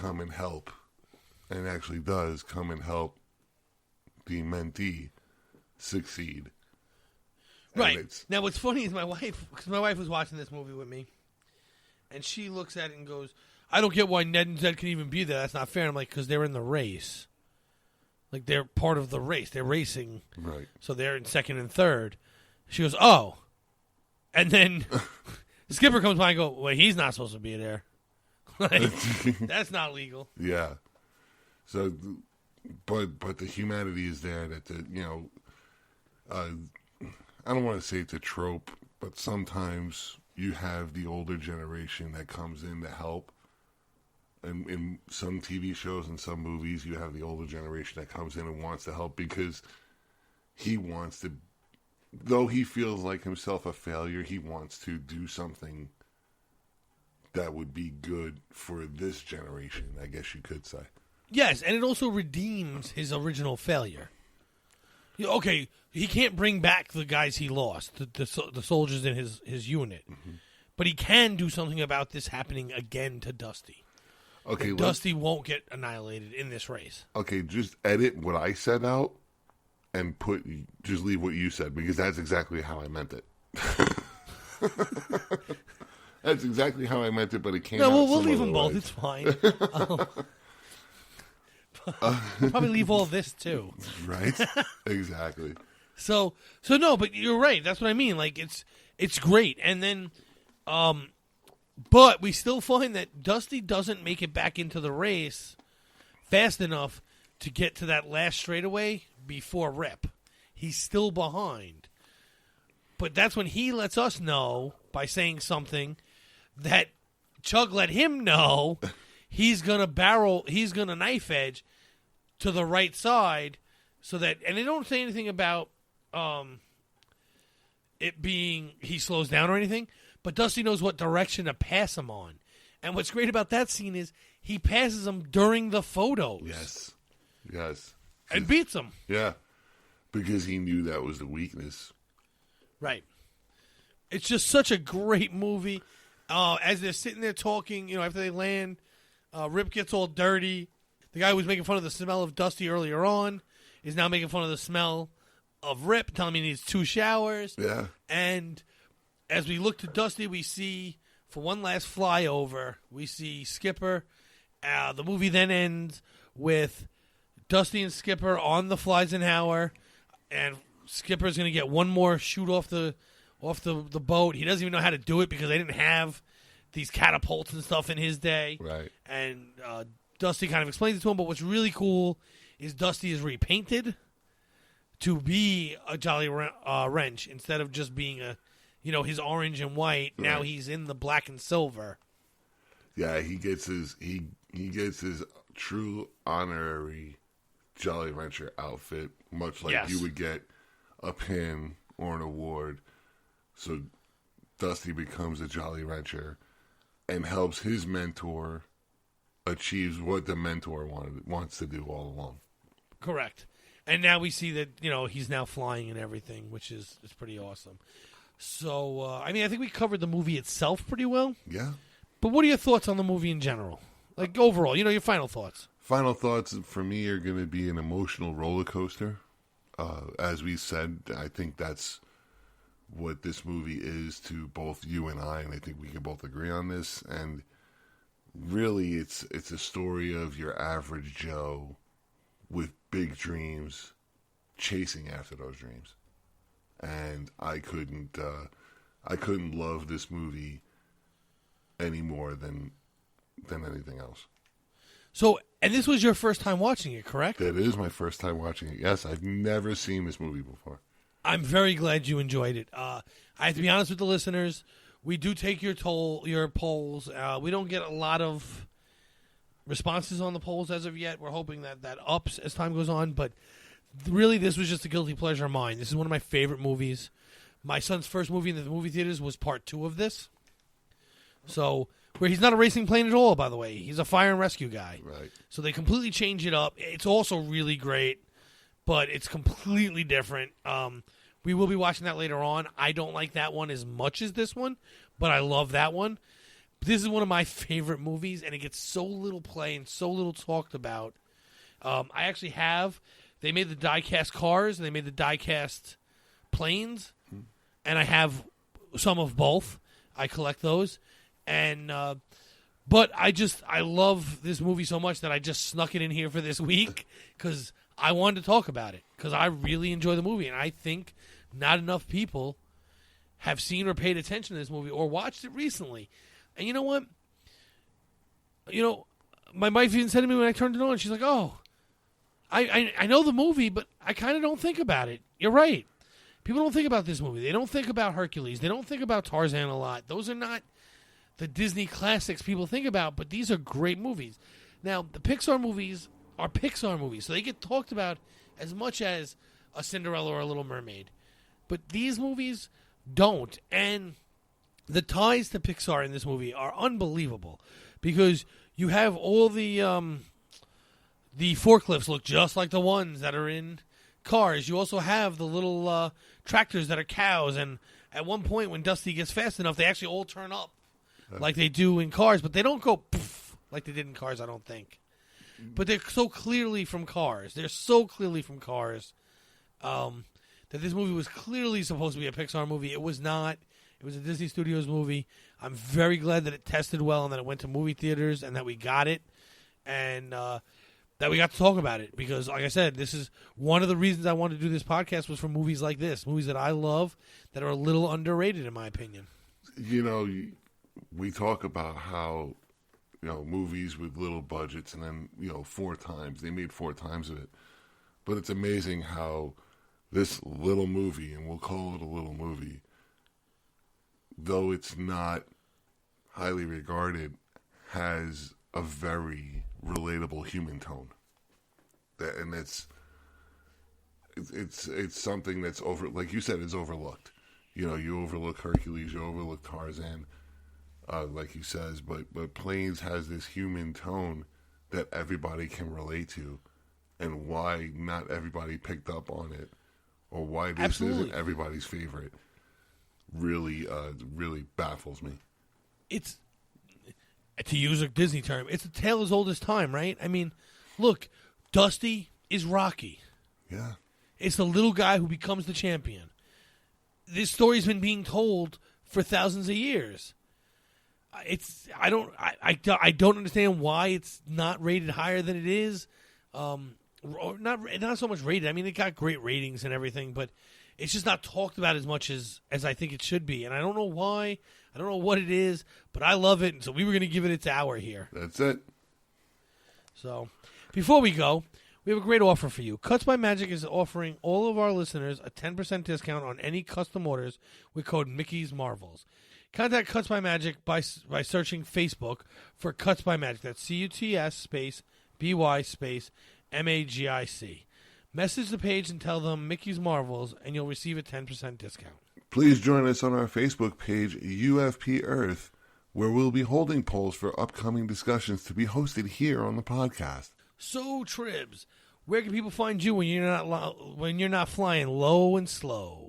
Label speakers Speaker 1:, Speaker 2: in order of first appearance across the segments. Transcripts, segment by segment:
Speaker 1: come and help, and actually does come and help the mentee succeed.
Speaker 2: Right. Now, what's funny is because my wife was watching this movie with me, and she looks at it and goes, I don't get why Ned and Zed can even be there. That's not fair. I'm like, because they're in the race. Like, they're part of the race. They're racing.
Speaker 1: Right.
Speaker 2: So they're in second and third. She goes, oh. And then the skipper comes by and goes, well, he's not supposed to be there. Like, that's not legal.
Speaker 1: Yeah. So, but the humanity is there that, I don't want to say it's a trope, but sometimes you have the older generation that comes in to help. And in some TV shows and some movies, you have the older generation that comes in and wants to help because he wants to, though he feels like himself a failure, he wants to do something that would be good for this generation, I guess you could say. Yes,
Speaker 2: and it also redeems his original failure. Okay, he can't bring back the guys he lost, the soldiers in his unit. Mm-hmm. But he can do something about this happening again to Dusty.
Speaker 1: Okay,
Speaker 2: Dusty won't get annihilated in this race.
Speaker 1: Okay, just edit what I said out and just leave what you said, because that's exactly how I meant it. That's exactly how I meant it, but it came out
Speaker 2: we'll leave them both. It's fine. We'll probably leave all this, too.
Speaker 1: Right? Exactly.
Speaker 2: So no, but you're right. That's what I mean. Like, it's great. And then, but we still find that Dusty doesn't make it back into the race fast enough to get to that last straightaway before Rip. He's still behind. But that's when he lets us know by saying something that Chug let him know he's going to knife edge to the right side so that, and they don't say anything about it being he slows down or anything, but Dusty knows what direction to pass him on. And what's great about that scene is he passes him during the photos.
Speaker 1: Yes.
Speaker 2: And beats him.
Speaker 1: Yeah, because he knew that was the weakness.
Speaker 2: Right. It's just such a great movie. As they're sitting there talking, after they land, Rip gets all dirty. The guy who was making fun of the smell of Dusty earlier on is now making fun of the smell of Rip, telling me he needs 2 showers.
Speaker 1: Yeah.
Speaker 2: And as we look to Dusty, we see, for one last flyover, we see Skipper. The movie then ends with Dusty and Skipper on the Fleisenhauer, and Skipper's going to get one more shoot off the boat. He doesn't even know how to do it because they didn't have these catapults and stuff in his day.
Speaker 1: Right.
Speaker 2: And Dusty kind of explains it to him, but what's really cool is Dusty is repainted to be a Jolly Wrench instead of just being his orange and white. Right. Now he's in the black and silver.
Speaker 1: Yeah, he gets his true honorary Jolly Rancher outfit, much like you would get a pin or an award. So Dusty becomes a Jolly Rancher and helps his mentor achieve what the mentor wants to do all along.
Speaker 2: Correct. And now we see that, he's now flying and everything, which is pretty awesome. So, I think we covered the movie itself pretty well.
Speaker 1: Yeah.
Speaker 2: But what are your thoughts on the movie in general? Like, overall, your final thoughts.
Speaker 1: Final thoughts for me are going to be an emotional roller coaster. As we said, I think that's what this movie is to both you and I think we can both agree on this. And really, it's a story of your average Joe with big dreams, chasing after those dreams. And I couldn't love this movie any more than anything else. So, and this was your first time watching it, correct? It is my first time watching it. Yes, I've never seen this movie before.
Speaker 2: I'm very glad you enjoyed it. I have to be honest with the listeners. We do take your polls. We don't get a lot of responses on the polls as of yet. We're hoping that ups as time goes on. But really, this was just a guilty pleasure of mine. This is one of my favorite movies. My son's first movie in the movie theaters was part 2 of this. So, where he's not a racing plane at all, by the way. He's a fire and rescue guy.
Speaker 1: Right.
Speaker 2: So they completely change it up. It's also really great, but it's completely different. We will be watching that later on. I don't like that one as much as this one, but I love that one. this is one of my favorite movies, and it gets so little play and so little talked about. I actually have. They made the die-cast cars, and they made the die-cast planes, and I have some of both. I collect those, and but I love this movie so much that I just snuck it in here for this week because I wanted to talk about it because I really enjoy the movie, and I think not enough people have seen or paid attention to this movie or watched it recently. And you know what? My wife even said to me when I turned it on, she's like, "Oh, I know the movie, but I kind of don't think about it." You're right. People don't think about this movie. They don't think about Hercules. They don't think about Tarzan a lot. Those are not the Disney classics people think about, but these are great movies. Now, the Pixar movies are Pixar movies, so they get talked about as much as a Cinderella or a Little Mermaid. But these movies don't. And the ties to Pixar in this movie are unbelievable because you have all the forklifts look just like the ones that are in Cars. You also have the little tractors that are cows, and at one point when Dusty gets fast enough, they actually all turn up like they do in Cars, but they don't go poof like they did in Cars, I don't think. But they're so clearly from Cars. They're so clearly from Cars that this movie was clearly supposed to be a Pixar movie. It was not. It was a Disney Studios movie. I'm very glad that it tested well and that it went to movie theaters and that we got it and that we got to talk about it because, like I said, this is one of the reasons I wanted to do this podcast was for movies like this, movies that I love that are a little underrated in my opinion.
Speaker 1: We talk about how, movies with little budgets and then, they made 4 times of it. But it's amazing how this little movie, and we'll call it a little movie, though it's not highly regarded, has a very relatable human tone. And it's something that's like you said, it's overlooked. You overlook Hercules, you overlook Tarzan, like he says, but Planes has this human tone that everybody can relate to, and why not everybody picked up on it, or why this isn't everybody's favorite, really baffles me. It's,
Speaker 2: to use a Disney term, it's a tale as old as time, right? I mean, look, Dusty is Rocky.
Speaker 1: Yeah.
Speaker 2: It's the little guy who becomes the champion. This story's been being told for thousands of years. I don't understand why it's not rated higher than it is. Or not so much rated. I mean, it got great ratings and everything, but it's just not talked about as much as I think it should be. And I don't know why. I don't know what it is, but I love it. And so we were going to give it its hour here.
Speaker 1: That's it.
Speaker 2: So before we go, we have a great offer for you. Cuts by Magic is offering all of our listeners a 10% discount on any custom orders with code Mickey's Marvels. Contact Cuts by Magic by searching Facebook for Cuts by Magic. That's CUTS space BY space MAGIC. Message the page and tell them Mickey's Marvels, and you'll receive a 10% discount.
Speaker 1: Please join us on our Facebook page, UFP Earth, where we'll be holding polls for upcoming discussions to be hosted here on the podcast.
Speaker 2: So, Tribz, where can people find you when you're not flying low and slow?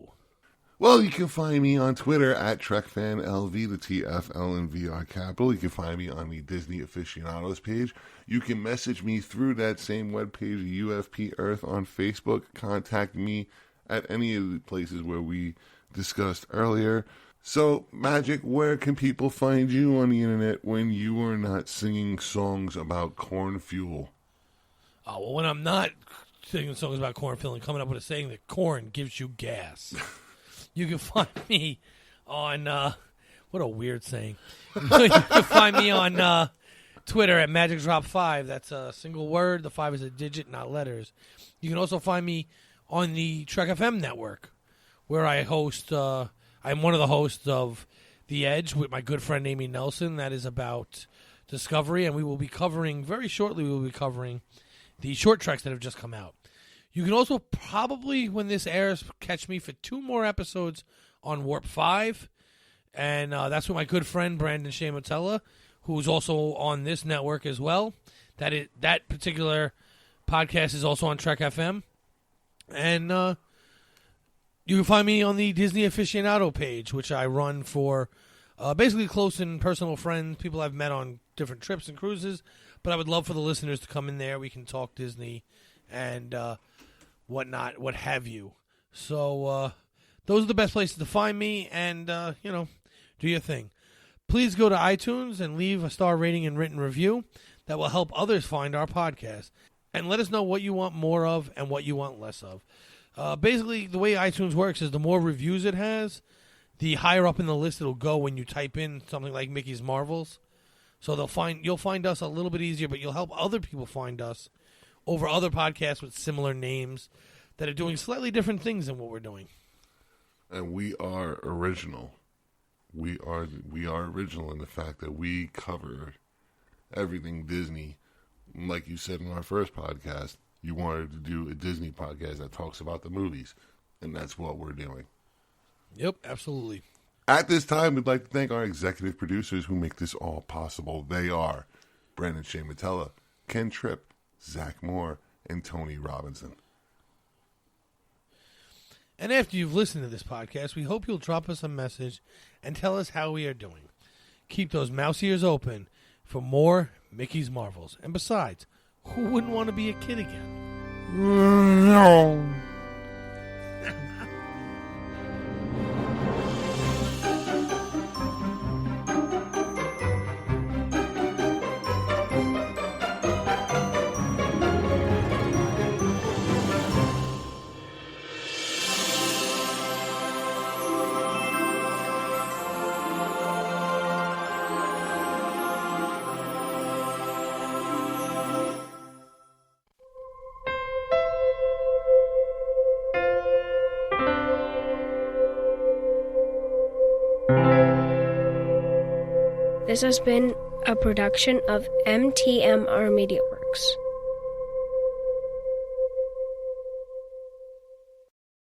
Speaker 1: Well, you can find me on Twitter at TrekFanLV, the TFL and VR capital. You can find me on the Disney Aficionados page. You can message me through that same webpage, UFP Earth, on Facebook. Contact me at any of the places where we discussed earlier. So, Magic, where can people find you on the internet when you are not singing songs about corn fuel?
Speaker 2: Oh, well, when I'm not singing songs about corn fuel and coming up with a saying that corn gives you gas. You can find me on, what a weird saying. You can find me on Twitter at MagicDrop5. That's a single word. The 5 is a digit, not letters. You can also find me on the Trek FM network, where I host, I'm one of the hosts of The Edge with my good friend Amy Nelson. That is about Discovery, and we will be covering, very shortly, the short treks that have just come out. You can also probably, when this airs, catch me for 2 more episodes on Warp 5. And that's with my good friend Brandon-Shea, who's also on this network as well. That particular podcast is also on Trek FM. And you can find me on the Disney Aficionado page, which I run for basically close and personal friends, people I've met on different trips and cruises. But I would love for the listeners to come in there. We can talk Disney and whatnot, what have you. So those are the best places to find me, and, do your thing. Please go to iTunes and leave a star rating and written review. That will help others find our podcast. And let us know what you want more of and what you want less of. Basically, the way iTunes works is the more reviews it has, the higher up in the list it'll go when you type in something like Mickey's Marvels. So you'll find us a little bit easier, but you'll help other people find us over other podcasts with similar names that are doing slightly different things than what we're doing.
Speaker 1: And we are original. We are original in the fact that we cover everything Disney. Like you said in our first podcast, you wanted to do a Disney podcast that talks about the movies, and that's what we're doing.
Speaker 2: Yep, absolutely.
Speaker 1: At this time, we'd like to thank our executive producers who make this all possible. They are Brandon-Shea, Ken Tripp, Zach Moore, and Tony Robinson.
Speaker 2: And after you've listened to this podcast, we hope you'll drop us a message and tell us how we are doing. Keep those mouse ears open for more Mickey's Marvels. And besides, who wouldn't want to be a kid again?
Speaker 1: No.
Speaker 3: This has been a production of MTMR Media Works.